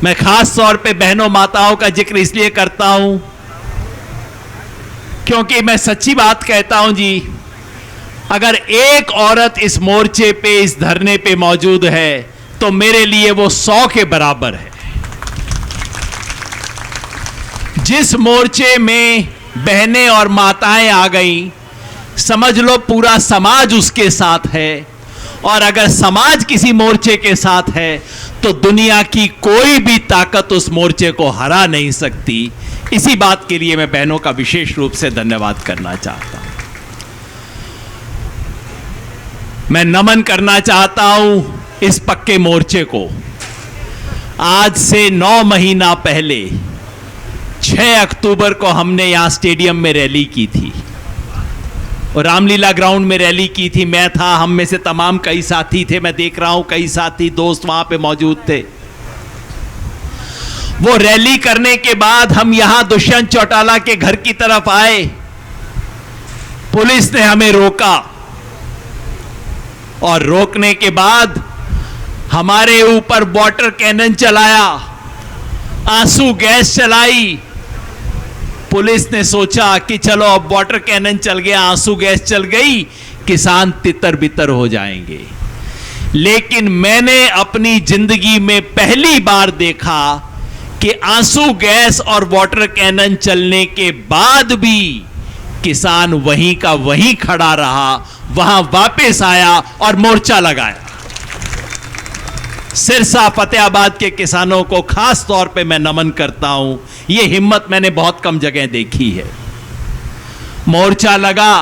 मैं खास तौर पे बहनों माताओं का जिक्र इसलिए करता हूं क्योंकि मैं सच्ची बात कहता हूं जी, अगर एक औरत इस मोर्चे पे, इस धरने पे मौजूद है तो मेरे लिए वो 100 के बराबर है। जिस मोर्चे में बहनें और माताएं आ गई, समझ लो पूरा समाज उसके साथ है। और अगर समाज किसी मोर्चे के साथ है तो दुनिया की कोई भी ताकत उस मोर्चे को हरा नहीं सकती। इसी बात के लिए मैं बहनों का विशेष रूप से धन्यवाद करना चाहता हूं। मैं नमन करना चाहता हूं इस पक्के मोर्चे को। आज से 9 महीना पहले 6 अक्टूबर को हमने यहां स्टेडियम में रैली की थी और रामलीला ग्राउंड में रैली की थी। मैं था, हम में से तमाम कई साथी थे, मैं देख रहा हूं कई साथी दोस्त वहां पे मौजूद थे। वो रैली करने के बाद हम यहां दुष्यंत चौटाला के घर की तरफ आए। पुलिस ने हमें रोका और रोकने के बाद हमारे ऊपर वाटर कैनन चलाया, आंसू गैस चलाई। पुलिस ने सोचा कि चलो अब वाटर कैनन चल गया, आंसू गैस चल गई, किसान तितर बितर हो जाएंगे। लेकिन मैंने अपनी जिंदगी में पहली बार देखा कि आंसू गैस और वाटर कैनन चलने के बाद भी किसान वहीं का वहीं खड़ा रहा, वहां वापस आया और मोर्चा लगाया। सिरसा फतेहाबाद के किसानों को खास तौर पे मैं नमन करता हूं। यह हिम्मत मैंने बहुत कम जगह देखी है। मोर्चा लगा,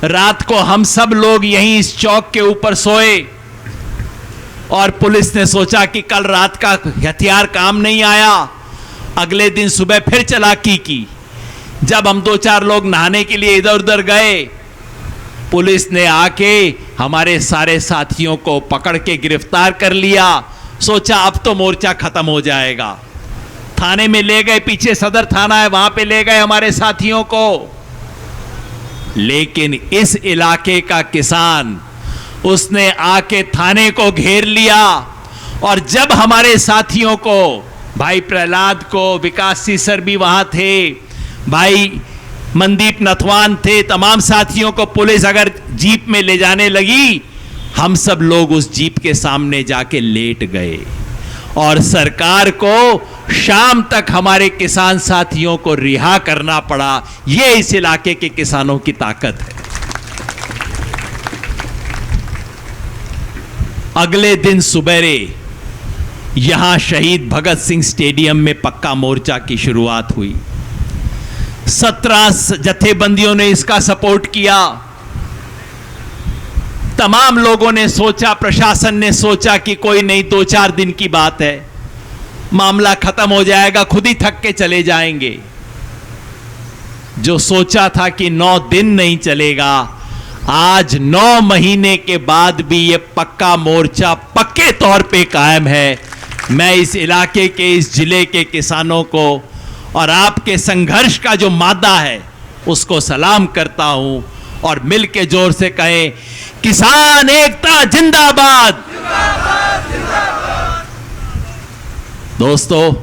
रात को हम सब लोग यहीं इस चौक के ऊपर सोए और पुलिस ने सोचा कि कल रात का हथियार काम नहीं आया। अगले दिन सुबह फिर चालाकी की। जब हम 2-4 लोग नहाने के लिए इधर उधर गए, पुलिस ने आके हमारे सारे साथियों को पकड़ के गिरफ्तार कर लिया। सोचा अब तो मोर्चा खत्म हो जाएगा। थाने में ले गए, पीछे सदर थाना है, वहां पे ले गए हमारे साथियों को। लेकिन इस इलाके का किसान, उसने आके थाने को घेर लिया और जब हमारे साथियों को, भाई प्रहलाद को, विकास सीसर भी वहां थे, भाई मनदीप नथवान थे, तमाम साथियों को पुलिस अगर जीप में ले जाने लगी, हम सब लोग उस जीप के सामने जाके लेट गए और सरकार को शाम तक हमारे किसान साथियों को रिहा करना पड़ा। यह इस इलाके के किसानों की ताकत है। अगले दिन सुबेरे यहां शहीद भगत सिंह स्टेडियम में पक्का मोर्चा की शुरुआत हुई। 17 जत्थेबंदियों ने इसका सपोर्ट किया। तमाम लोगों ने सोचा, प्रशासन ने सोचा कि कोई नहीं, 2-4 दिन की बात है, मामला खत्म हो जाएगा, खुद ही थक के चले जाएंगे। जो सोचा था कि 9 दिन नहीं चलेगा, आज 9 महीने के बाद भी ये पक्का मोर्चा पक्के तौर पे कायम है। मैं इस इलाके के, इस जिले के किसानों को और आपके संघर्ष का जो मादा है उसको सलाम करता हूं और मिल के जोर से कहें, किसान एकता जिंदाबाद। दोस्तों,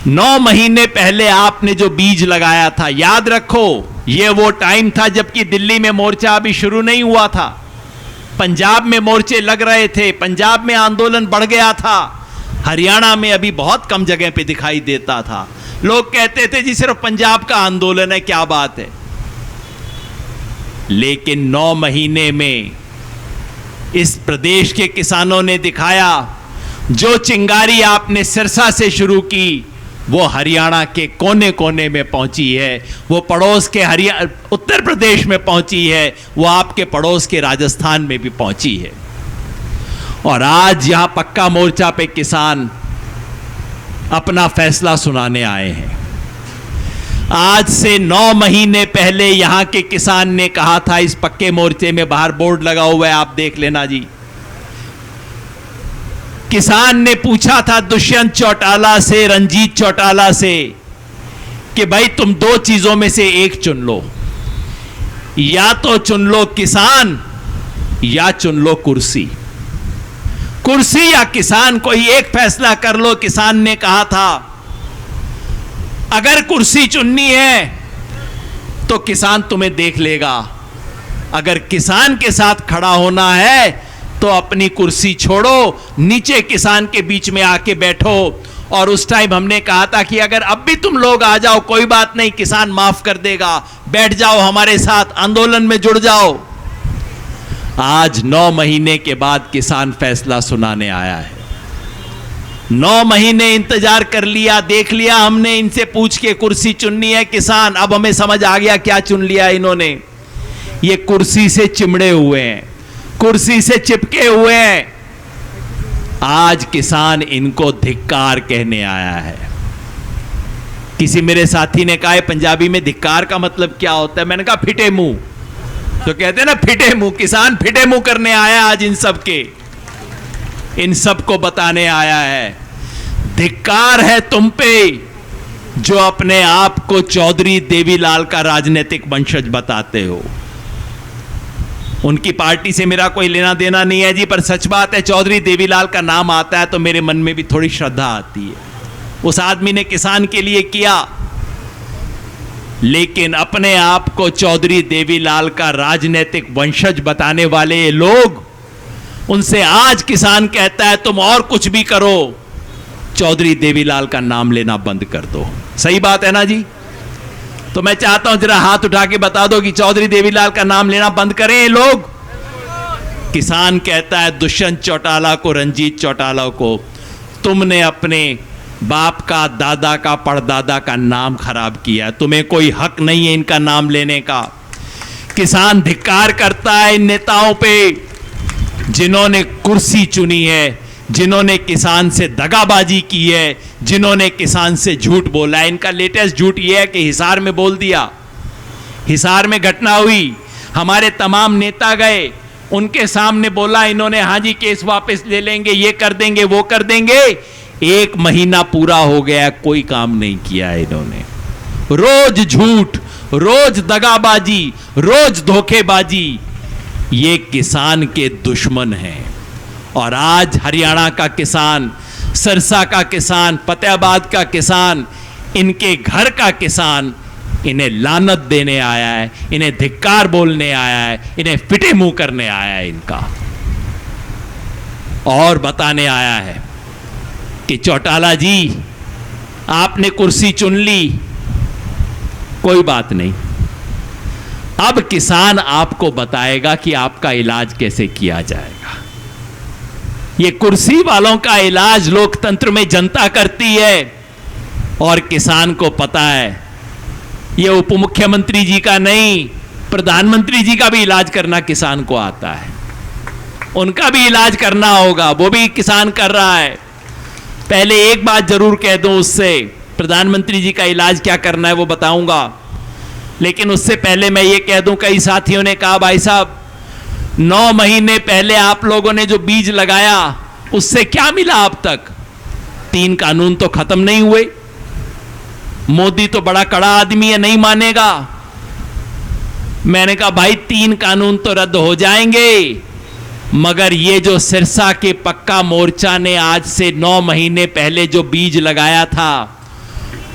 9 महीने पहले आपने जो बीज लगाया था, याद रखो, यह वो टाइम था जबकि दिल्ली में मोर्चा अभी शुरू नहीं हुआ था। पंजाब में मोर्चे लग रहे थे, पंजाब में आंदोलन बढ़ गया था, हरियाणा में अभी बहुत कम जगह पे दिखाई देता था। लोग कहते थे जी सिर्फ पंजाब का आंदोलन है, क्या बात है। लेकिन 9 महीने में इस प्रदेश के किसानों ने दिखाया, जो चिंगारी आपने सिरसा से शुरू की वो हरियाणा के कोने कोने में पहुंची है, वो पड़ोस के उत्तर प्रदेश में पहुंची है, वो आपके पड़ोस के राजस्थान में भी पहुंची है। और आज यहां पक्का मोर्चा पे किसान अपना फैसला सुनाने आए हैं। आज से 9 महीने पहले यहां के किसान ने कहा था, इस पक्के मोर्चे में बाहर बोर्ड लगा हुआ है, आप देख लेना जी। किसान ने पूछा था दुष्यंत चौटाला से, रंजीत चौटाला से कि भाई तुम 2 चीजों में से एक चुन लो, या तो चुन लो किसान या चुन लो कुर्सी। कुर्सी या किसान, कोई एक फैसला कर लो। किसान ने कहा था अगर कुर्सी चुननी है तो किसान तुम्हें देख लेगा, अगर किसान के साथ खड़ा होना है तो अपनी कुर्सी छोड़ो, नीचे किसान के बीच में आके बैठो। और उस टाइम हमने कहा था कि अगर अब भी तुम लोग आ जाओ कोई बात नहीं, किसान माफ कर देगा, बैठ जाओ हमारे साथ, आंदोलन में जुड़ जाओ। आज 9 महीने के बाद किसान फैसला सुनाने आया है। 9 महीने इंतजार कर लिया, देख लिया हमने, इनसे पूछ के कुर्सी चुननी है किसान। अब हमें समझ आ गया क्या चुन लिया इन्होंने। ये कुर्सी से चिमड़े हुए हैं, कुर्सी से चिपके हुए हैं। आज किसान इनको धिक्कार कहने आया है। किसी मेरे साथी ने कहा है पंजाबी में धिक्कार का मतलब क्या होता है, मैंने कहा फिटे मुंह। तो कहते हैं ना फिटे मुंह, किसान फिटे मुंह करने आया आज इन सब के, इन सब को बताने आया है। धिक्कार है तुम पे जो अपने आप को चौधरी देवीलाल का राजनीतिक वंशज बताते हो। उनकी पार्टी से मेरा कोई लेना देना नहीं है जी, पर सच बात है चौधरी देवीलाल का नाम आता है तो मेरे मन में भी थोड़ी श्रद्धा आती है। उस आदमी ने किसान के लिए किया, लेकिन अपने आप को चौधरी देवीलाल का राजनीतिक वंशज बताने वाले ये लोग, उनसे आज किसान कहता है तुम और कुछ भी करो, चौधरी देवीलाल का नाम लेना बंद कर दो। सही बात है ना जी? तो मैं चाहता हूं जरा हाथ उठा के बता दो कि चौधरी देवीलाल का नाम लेना बंद करें ये लोग। किसान कहता है दुष्यंत चौटाला को, रंजीत चौटाला को, तुमने अपने बाप का, दादा का, परदादा का नाम खराब किया, तुम्हें कोई हक नहीं है इनका नाम लेने का। किसान धिक्कार करता है इन नेताओं पे जिन्होंने कुर्सी चुनी है, जिन्होंने किसान से दगाबाजी की है, जिन्होंने किसान से झूठ बोला है। इनका लेटेस्ट झूठ यह है कि हिसार में बोल दिया, हिसार में घटना हुई, हमारे तमाम नेता गए, उनके सामने बोला इन्होंने हाँ जी केस वापस ले लेंगे, ये कर देंगे, वो कर देंगे। 1 महीना पूरा हो गया, कोई काम नहीं किया इन्होंने। रोज झूठ, रोज दगाबाजी, रोज धोखेबाजी। ये किसान के दुश्मन हैं। और आज हरियाणा का किसान, सरसा का किसान, फतेहाबाद का किसान, इनके घर का किसान इन्हें लानत देने आया है, इन्हें धिक्कार बोलने आया है, इन्हें फिटे मुंह करने आया है इनका, और बताने आया है कि चौटाला जी आपने कुर्सी चुन ली, कोई बात नहीं, अब किसान आपको बताएगा कि आपका इलाज कैसे किया जाएगा। ये कुर्सी वालों का इलाज लोकतंत्र में जनता करती है, और किसान को पता है ये उप मुख्यमंत्री जी का नहीं, प्रधानमंत्री जी का भी इलाज करना किसान को आता है। उनका भी इलाज करना होगा, वो भी किसान कर रहा है। पहले एक बात जरूर कह दूं उससे, प्रधानमंत्री जी का इलाज क्या करना है वो बताऊंगा, लेकिन उससे पहले मैं ये कह दूं, कई साथियों ने कहा भाई साहब 9 महीने पहले आप लोगों ने जो बीज लगाया उससे क्या मिला अब तक? 3 कानून तो खत्म नहीं हुए। मोदी तो बड़ा कड़ा आदमी है, नहीं मानेगा। मैंने कहा भाई 3 कानून तो रद्द हो जाएंगे, मगर ये जो सिरसा के पक्का मोर्चा ने आज से 9 महीने पहले जो बीज लगाया था,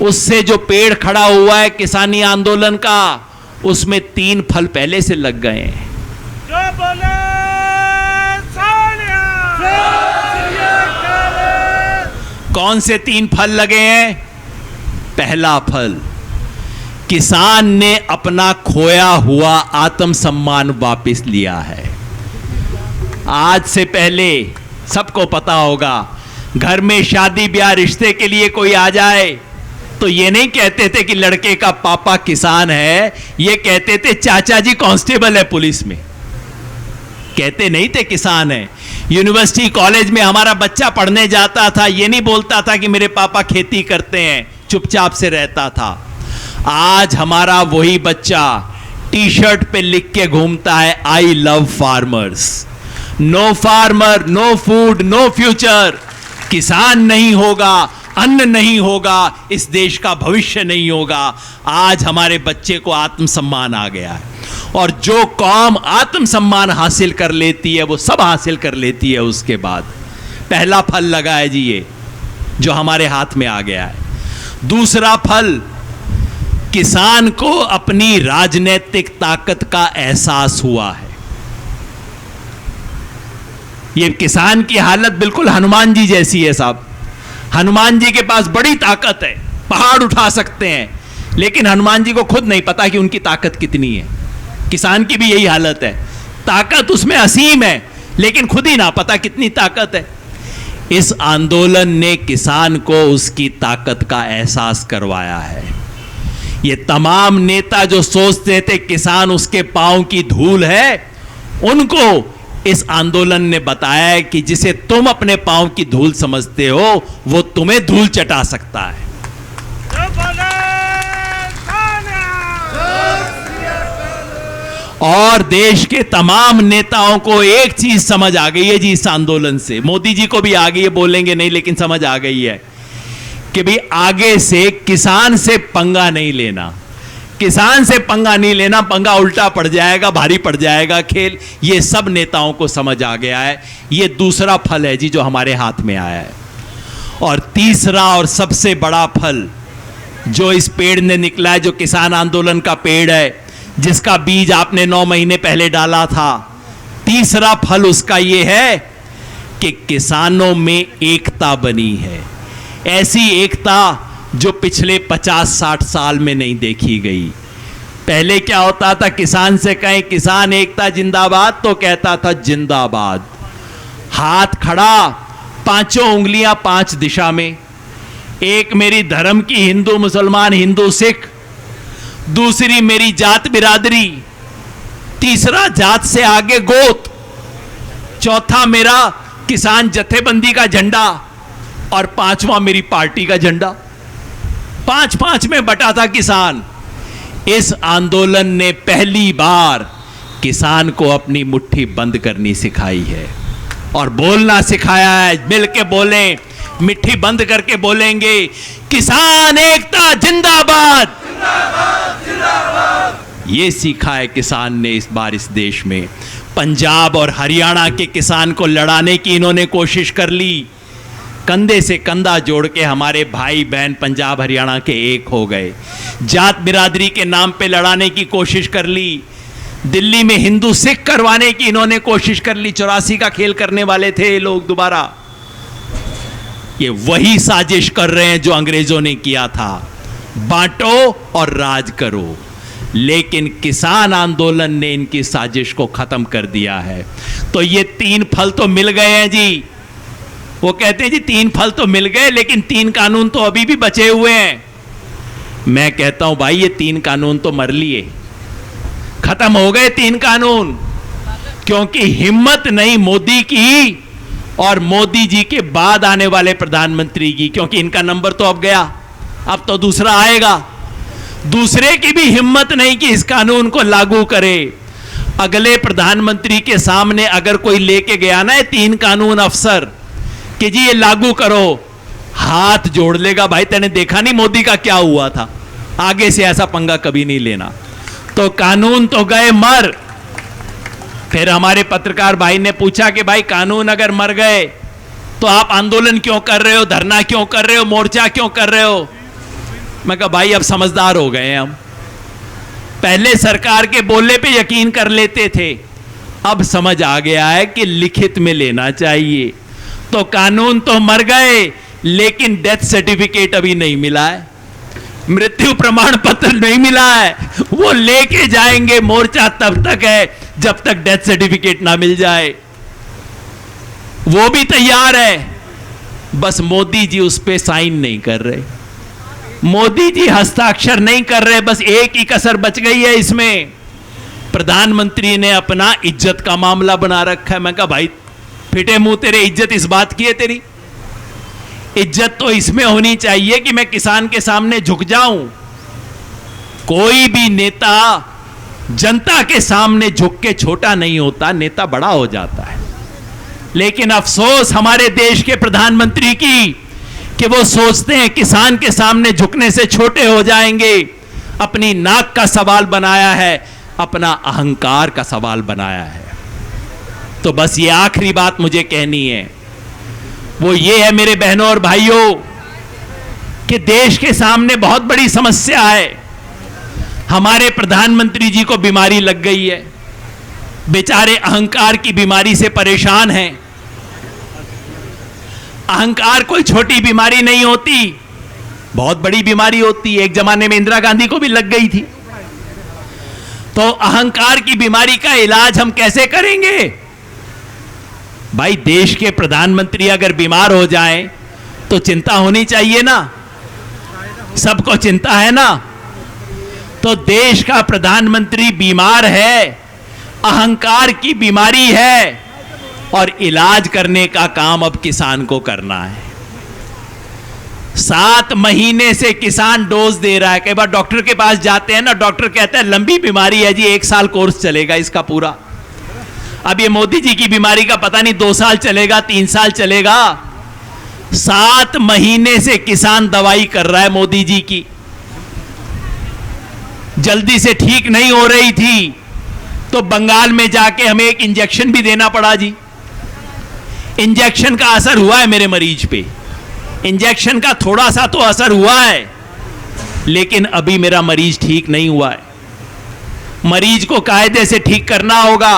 उससे जो पेड़ खड़ा हुआ है किसानी आंदोलन का, उसमें 3 फल पहले से लग गए हैं। जो बोले सोनिया, कौन से 3 फल लगे हैं? पहला फल, किसान ने अपना खोया हुआ आत्मसम्मान वापस लिया है। आज से पहले सबको पता होगा, घर में शादी ब्याह रिश्ते के लिए कोई आ जाए तो ये नहीं कहते थे कि लड़के का पापा किसान है, ये कहते थे चाचा जी कांस्टेबल है पुलिस में, कहते नहीं थे किसान है। यूनिवर्सिटी कॉलेज में हमारा बच्चा पढ़ने जाता था, ये नहीं बोलता था कि मेरे पापा खेती करते हैं, चुपचाप से रहता था। आज हमारा वही बच्चा टी शर्ट पे लिख के घूमता है I love farmers. No farmer no food no future. किसान नहीं होगा, अन्न नहीं होगा, इस देश का भविष्य नहीं होगा। आज हमारे बच्चे को आत्मसम्मान आ गया है, और जो कौम आत्मसम्मान हासिल कर लेती है वो सब हासिल कर लेती है उसके बाद। पहला फल लगा है जी, ये जो हमारे हाथ में आ गया है। दूसरा फल, किसान को अपनी राजनीतिक ताकत का एहसास हुआ है। ये किसान की हालत बिल्कुल हनुमान जी जैसी है साहब। हनुमान जी के पास बड़ी ताकत है, पहाड़ उठा सकते हैं, लेकिन हनुमान जी को खुद नहीं पता कि उनकी ताकत कितनी है। किसान की भी यही हालत है, ताकत उसमें असीम है, लेकिन खुद ही ना पता कितनी ताकत है। इस आंदोलन ने किसान को उसकी ताकत का एहसास करवाया है। ये तमाम नेता जो सोचते थे किसान उसके पांव की धूल है, उनको इस आंदोलन ने बताया है कि जिसे तुम अपने पांव की धूल समझते हो, वो तुम्हें धूल चटा सकता है। और देश के तमाम नेताओं को एक चीज समझ आ गई है जी इस आंदोलन से। मोदी जी को भी आ गई है, बोलेंगे नहीं, लेकिन समझ आ गई है कि भाई आगे से किसान से पंगा नहीं लेना। किसान से पंगा नहीं लेना, पंगा उल्टा पड़ जाएगा, भारी पड़ जाएगा खेल। ये सब नेताओं को समझ आ गया है। ये दूसरा फल है जी जो हमारे हाथ में आया है। और तीसरा और सबसे बड़ा फल जो इस पेड़ ने निकला है, जो किसान आंदोलन का पेड़ है, जिसका बीज आपने 9 महीने पहले डाला था, तीसरा फल उसका ये है कि किसानों में एकता बनी है। ऐसी एकता जो पिछले 50-60 साल में नहीं देखी गई। पहले क्या होता था, किसान से कहें किसान एकता जिंदाबाद, तो कहता था जिंदाबाद। हाथ खड़ा, पांचों उंगलियां 5 दिशा में, एक मेरी धर्म की हिंदू मुसलमान हिंदू सिख, दूसरी मेरी जात बिरादरी, तीसरा जात से आगे गोत, चौथा मेरा किसान जथेबंदी का झंडा, और पांचवा मेरी पार्टी का झंडा। 5-5 में बटा था किसान। इस आंदोलन ने पहली बार किसान को अपनी मुट्ठी बंद करनी सिखाई है और बोलना सिखाया है। मिलके बोलें, मिट्टी बंद करके बोलेंगे, किसान एकता जिंदाबाद। ये सीखा है किसान ने इस बार इस देश में। पंजाब और हरियाणा के किसान को लड़ाने की इन्होंने कोशिश कर ली। कंधे से कंधा जोड़ के हमारे भाई बहन पंजाब हरियाणा के एक हो गए। जात बिरादरी के नाम पे लड़ाने की कोशिश कर ली। दिल्ली में हिंदू सिख करवाने की इन्होंने कोशिश कर ली। 84 का खेल करने वाले थे ये लोग दोबारा। ये वही साजिश कर रहे हैं जो अंग्रेजों ने किया था, बांटो और राज करो। लेकिन किसान आंदोलन ने इनकी साजिश को खत्म कर दिया है। तो ये 3 फल तो मिल गए हैं जी। वो कहते हैं जी 3 फल तो मिल गए, लेकिन 3 कानून तो अभी भी बचे हुए हैं। मैं कहता हूं भाई ये 3 कानून तो मर लिए, खत्म हो गए 3 कानून, क्योंकि हिम्मत नहीं मोदी की और मोदी जी के बाद आने वाले प्रधानमंत्री की, क्योंकि इनका नंबर तो अब गया, अब तो दूसरा आएगा। दूसरे की भी हिम्मत नहीं कि इस कानून को लागू करे। अगले प्रधानमंत्री के सामने अगर कोई लेके गया ना 3 कानून अफसर कि जी ये लागू करो, हाथ जोड़ लेगा। भाई तेने देखा नहीं मोदी का क्या हुआ था, आगे से ऐसा पंगा कभी नहीं लेना। तो कानून तो गए मर। फिर हमारे पत्रकार भाई ने पूछा कि भाई कानून अगर मर गए तो आप आंदोलन क्यों कर रहे हो, धरना क्यों कर रहे हो, मोर्चा क्यों कर रहे हो? मैं कहा भाई अब समझदार हो गए हम। पहले सरकार के बोलने पे यकीन कर लेते थे, अब समझ आ गया है कि लिखित में लेना चाहिए। तो कानून तो मर गए, लेकिन डेथ सर्टिफिकेट अभी नहीं मिला है, मृत्यु प्रमाण पत्र नहीं मिला है। वो लेके जाएंगे, मोर्चा तब तक है जब तक डेथ सर्टिफिकेट ना मिल जाए। वो भी तैयार है, बस मोदी जी उस पे साइन नहीं कर रहे, मोदी जी हस्ताक्षर नहीं कर रहे। बस एक ही कसर बच गई है इसमें, प्रधानमंत्री ने अपना इज्जत का मामला बना रखा है। मैं कहा भाई फिटे मुंह तेरे, इज्जत इस बात की है तेरी? इज्जत तो इसमें होनी चाहिए कि मैं किसान के सामने झुक जाऊं। कोई भी नेता जनता के सामने झुक के छोटा नहीं होता, नेता बड़ा हो जाता है। लेकिन अफसोस हमारे देश के प्रधानमंत्री की कि वो सोचते हैं किसान के सामने झुकने से छोटे हो जाएंगे। अपनी नाक का सवाल बनाया है, अपना अहंकार का सवाल बनाया है। तो बस ये आखिरी बात मुझे कहनी है, वो ये है मेरे बहनों और भाइयों कि देश के सामने बहुत बड़ी समस्या है। हमारे प्रधानमंत्री जी को बीमारी लग गई है, बेचारे अहंकार की बीमारी से परेशान हैं। अहंकार कोई छोटी बीमारी नहीं होती, बहुत बड़ी बीमारी होती है। एक जमाने में इंदिरा गांधी को भी लग गई थी। तो अहंकार की बीमारी का इलाज हम कैसे करेंगे? भाई, देश के प्रधानमंत्री अगर बीमार हो जाएं तो चिंता होनी चाहिए ना, सबको चिंता है ना। तो देश का प्रधानमंत्री बीमार है, अहंकार की बीमारी है, और इलाज करने का काम अब किसान को करना है। 7 महीने से किसान डोज दे रहा है। कई बार डॉक्टर के पास जाते हैं ना, डॉक्टर कहता है लंबी बीमारी है जी, 1 साल कोर्स चलेगा इसका पूरा। अब ये मोदी जी की बीमारी का पता नहीं 2 साल चलेगा, 3 साल चलेगा। 7 महीने से किसान दवाई कर रहा है मोदी जी की। जल्दी से ठीक नहीं हो रही थी तो बंगाल में जाके हमें एक इंजेक्शन भी देना पड़ा जी। इंजेक्शन का असर हुआ है मेरे मरीज पे, इंजेक्शन का थोड़ा सा तो असर हुआ है, लेकिन अभी मेरा मरीज ठीक नहीं हुआ है। मरीज को कायदे से ठीक करना होगा,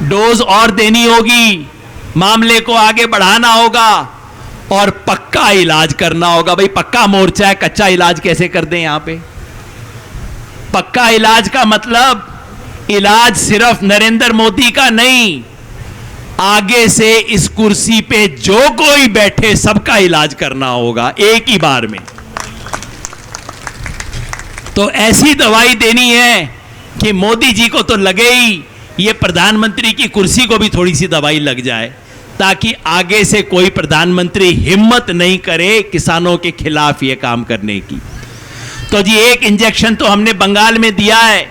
डोज और देनी होगी, मामले को आगे बढ़ाना होगा और पक्का इलाज करना होगा। भाई, पक्का मोर्चा है, कच्चा इलाज कैसे कर दें यहां पे? पक्का इलाज का मतलब इलाज सिर्फ नरेंद्र मोदी का नहीं, आगे से इस कुर्सी पे जो कोई बैठे सबका इलाज करना होगा एक ही बार में। तो ऐसी दवाई देनी है कि मोदी जी को तो लगे ही, ये प्रधानमंत्री की कुर्सी को भी थोड़ी सी दवाई लग जाए, ताकि आगे से कोई प्रधानमंत्री हिम्मत नहीं करे किसानों के खिलाफ ये काम करने की। तो जी, एक इंजेक्शन तो हमने बंगाल में दिया है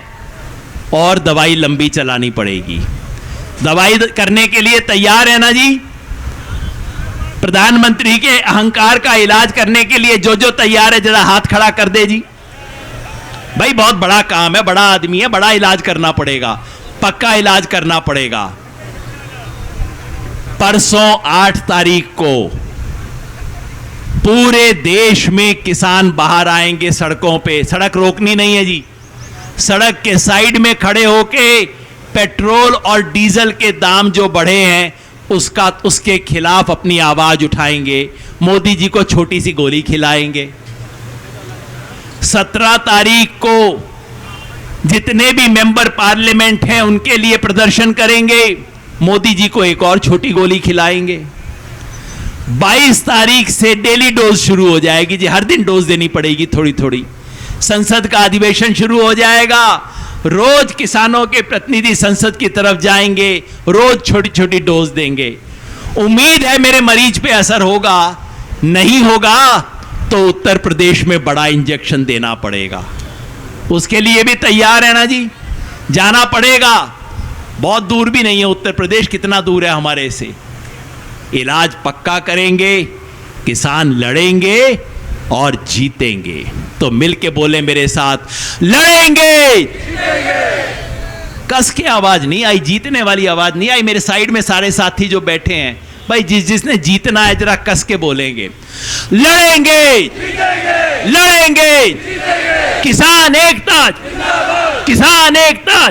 और दवाई लंबी चलानी पड़ेगी। दवाई करने के लिए तैयार है ना जी? प्रधानमंत्री के अहंकार का इलाज करने के लिए जो जो तैयार है जरा हाथ खड़ा कर दे जी। भाई, बहुत बड़ा काम है, बड़ा आदमी है, बड़ा इलाज करना पड़ेगा, पक्का इलाज करना पड़ेगा। परसों 8 तारीख को पूरे देश में किसान बाहर आएंगे सड़कों पे। सड़क रोकनी नहीं है जी, सड़क के साइड में खड़े होके पेट्रोल और डीजल के दाम जो बढ़े हैं उसके खिलाफ अपनी आवाज उठाएंगे, मोदी जी को छोटी सी गोली खिलाएंगे। 17 तारीख को जितने भी मेंबर पार्लियामेंट हैं उनके लिए प्रदर्शन करेंगे, मोदी जी को एक और छोटी गोली खिलाएंगे। 22 तारीख से डेली डोज शुरू हो जाएगी जी, हर दिन डोज देनी पड़ेगी थोड़ी थोड़ी। संसद का अधिवेशन शुरू हो जाएगा, रोज किसानों के प्रतिनिधि संसद की तरफ जाएंगे, रोज छोटी छोटी डोज देंगे। उम्मीद है मेरे मरीज पे असर होगा, नहीं होगा तो उत्तर प्रदेश में बड़ा इंजेक्शन देना पड़ेगा। उसके लिए भी तैयार है ना जी? जाना पड़ेगा, बहुत दूर भी नहीं है उत्तर प्रदेश, कितना दूर है हमारे से। इलाज पक्का करेंगे, किसान लड़ेंगे और जीतेंगे। तो मिलके बोले मेरे साथ, लड़ेंगे। कस के आवाज नहीं आई, जीतने वाली आवाज नहीं आई। मेरे साइड में सारे साथी जो बैठे हैं, भाई जिसने जीतना है जरा कस के बोलेंगे, लड़ेंगे, लड़ेंगे। किसान एकता, किसान एकता,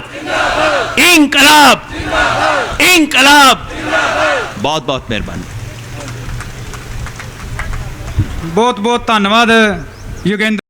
इंकलाब, इंकलाब। बहुत बहुत मेहरबानी। बहुत बहुत धन्यवाद योगेंद्र।